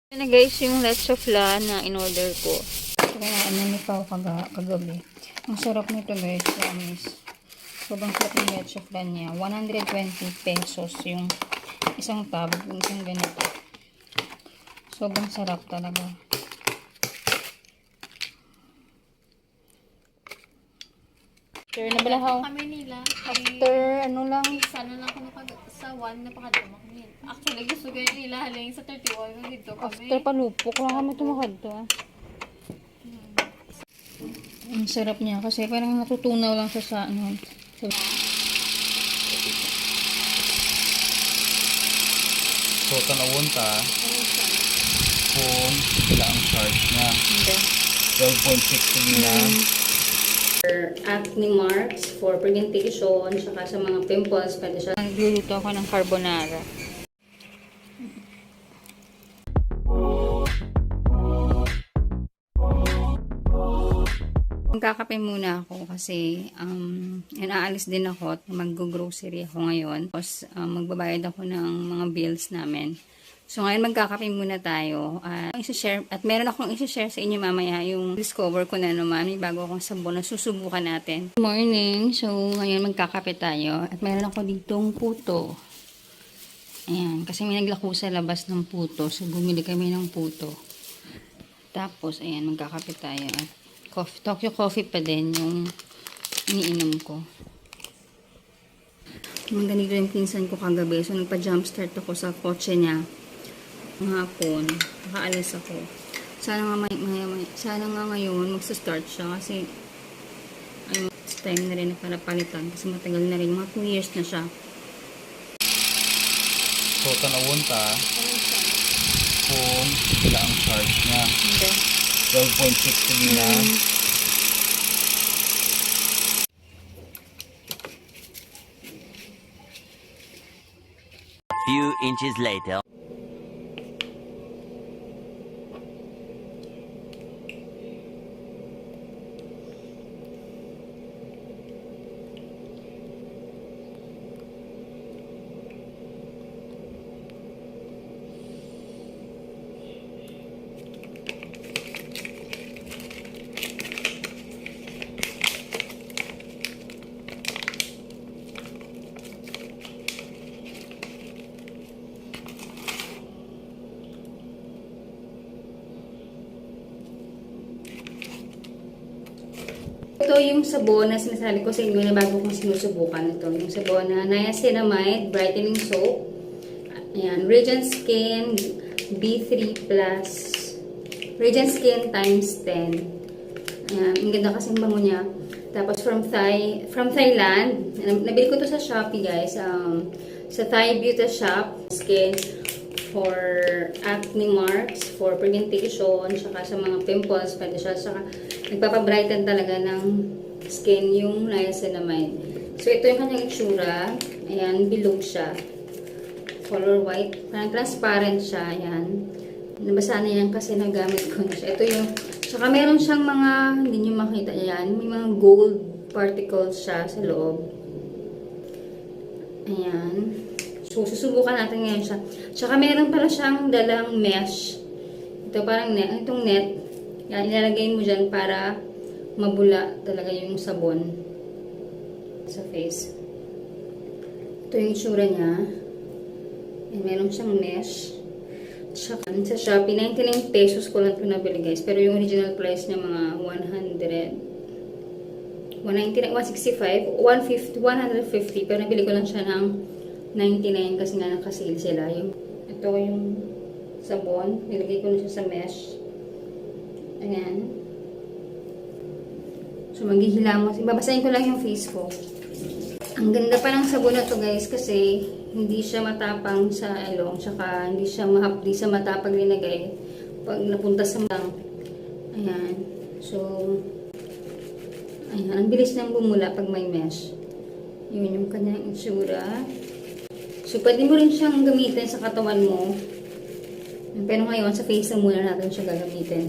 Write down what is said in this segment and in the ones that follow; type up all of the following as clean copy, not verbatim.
Yan na guys, yung leche flan na in-order ko. Kaya ano ni Pao kagabi. Ang sarap nito guys, promise. Sobrang sarap ng leche flan niya. 120 pesos yung isang tub. Yung isang ganito. Sobrang sarap talaga. After na balahaw. Kami nila. After ano lang. Sana lang ako sa 1 napakadama kami. Actually, gusto ganyan nila haling sa 31 dito kami. After palupok lang kami tumakad to. Ang sarap niya kasi parang natutunaw lang siya sa ano. So, tanawon ta kung sila ang charge niya. 12.60 na. Acne marks for pigmentation, saka sa mga pimples, pwede siya. Nagluluto ako ng carbonara. Magkakape muna ako kasi aalis din ako at mag-grocery ako ngayon. Tapos magbabayad ako ng mga bills namin. So ngayon magkakape muna tayo. At meron akong isi-share sa inyo mamaya yung discover ko na naman. May bago akong sabon na susubukan natin. Good morning. So ngayon magkakape tayo. At meron ako ditong puto. Ayan. Kasi may naglako sa labas ng puto. So bumili kami ng puto. Tapos ayan magkakape tayo. At Tokyo coffee pa din yung iniinom ko. Yung ganito yung pinsan ko kagabi. So nagpa-jumpstart ako sa kotse niya. Hapon, nakaalis ako. Sana nga ngayon magsa-start siya kasi it's time na rin para palitan kasi matagal na rin, mga 2 years na siya. So, tanawon ta kung sila ang charge niya. 12.60 na. Few inches later. Ito yung sabon na sinasabi ko sa inyo na bago kong sinusubukan ito. Yung sabon na Niacinamide Brightening Soap. Ayan, Radiant Skin B3 Plus. Radiant Skin times 10. Ayan, ang ganda kasing bango niya. Tapos from Thailand. Nabili ko to sa Shopee guys. Sa Thai Beauty Shop. Skin for acne marks, for pigmentation, saka sa mga pimples, pwede siya. Saka nagpapabrighten talaga ng skin yung niacinamide. So, ito yung kanyang itsura. Ayan, bilog siya. Color white. Parang transparent siya. Ayan. Nabasa na yan kasi nagamit ko na siya. Ito yung, saka meron siyang mga, hindi nyo makita yan, may mga gold particles siya sa loob. Ayan. So, susubukan natin ngayon siya. Tsaka meron pala siyang dalang mesh. Ito parang net. Itong net. Yan, ilalagay mo dyan para mabula talaga yung sabon sa face. Ito yung itsura niya. Yan, meron siyang mesh. Tsaka sa Shopee, 99 pesos ko lang ito nabili guys. Pero yung original price niya mga 100. 199, 165, 150, 150. Pero nabili ko lang siya ng 99 kasi nga nakasale sila. Ito yung sabon. Nilagay ko na siya sa mesh. Ayan. So, maghihilamos. Ibabasahin ko lang yung face ko. Ang ganda pa ng sabon na to guys kasi hindi siya matapang sa ilong. Tsaka hindi siya matapang linagay pag napunta sa lang. Ayan. So, ayan. Ang bilis niyang bumula pag may mesh. Yun yung kanyang itsura. So, pwede mo rin siyang gamitin sa katawan mo. Pero ngayon, sa face na muna natin siya gagamitin.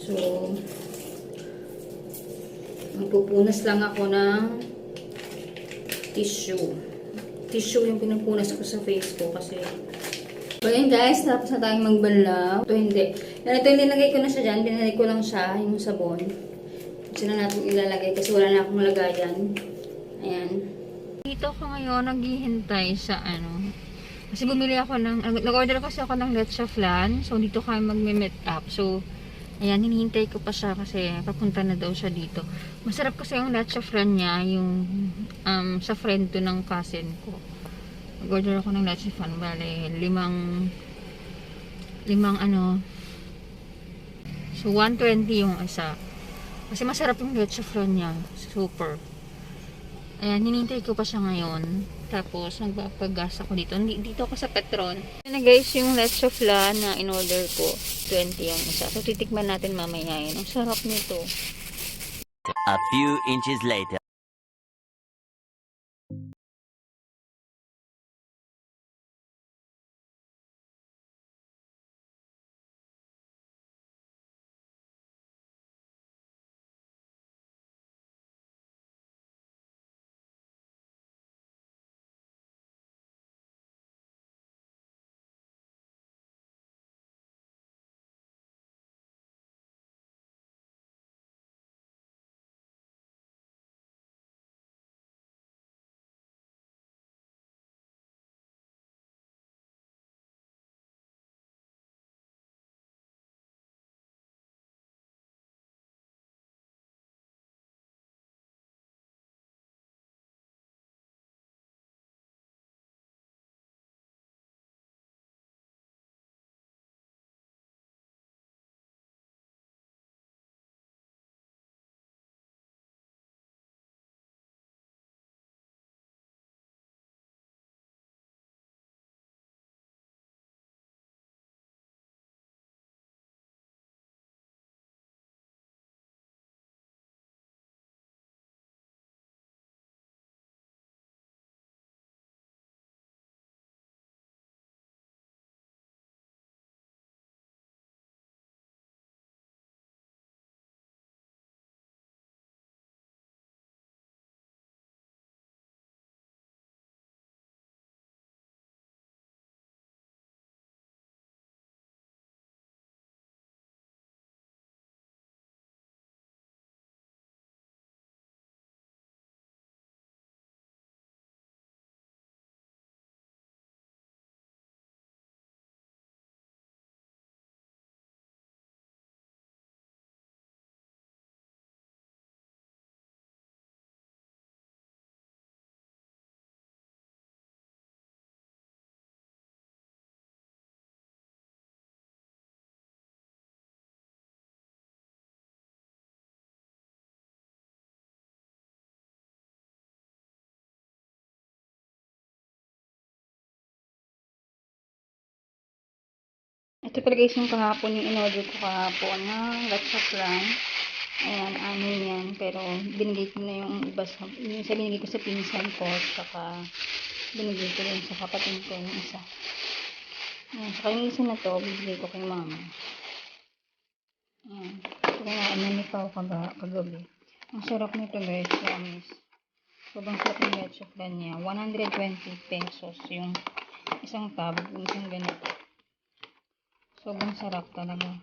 So, magpupunas lang ako ng tissue. Tissue yung pinupunas ko sa face ko kasi. So, yun guys, tapos na tayong magbanlaw. Ito hindi. Yan, ito nilagay ko na siya dyan. Binalik ko lang siya, yung sabon. Kasi na natin ilalagay kasi wala na akong lagayan. Ayan. Dito ako ngayon, naghihintay sa ano. Kasi bumili ako ng, nag-order kasi ako ng leche flan. So, dito kami magme-meet up. So, ayan, hinihintay ko pa siya kasi papunta na daw siya dito. Masarap kasi yung leche flan niya, yung sa friend to ng cousin ko. Nag-order ako ng leche flan. Bale, limang ano. So, 120 yung isa. Kasi masarap yung leche flan niya. Super. Ayan, hinihintay ko pa siya ngayon. Tapos, nagpapagas ako dito. Dito ako sa Petron. Ayan na guys, yung leche flan na in-order ko. 20 yung isa. So, titikman natin mamaya yun. Ang sarap nito. A few inches later. Ito pala guys yung kahapon, yung in-order ko kahapon ng leche flan. Ayan, anin yan. Pero binigay ko na yung iba sa, yung isa binigay ko sa pinsan ko, saka binigay ko rin sa kapatid ko yung isa. Ayan, saka yung isa na to, bibigay ko kay mama. Ayan. Ito kaya namin pa ako kagabi. Ang sarap nito guys, promise. Sobrang sarap ng leche flan niya. 120 pesos yung isang tab, yung isang ganito. Sobrang sarap talaga.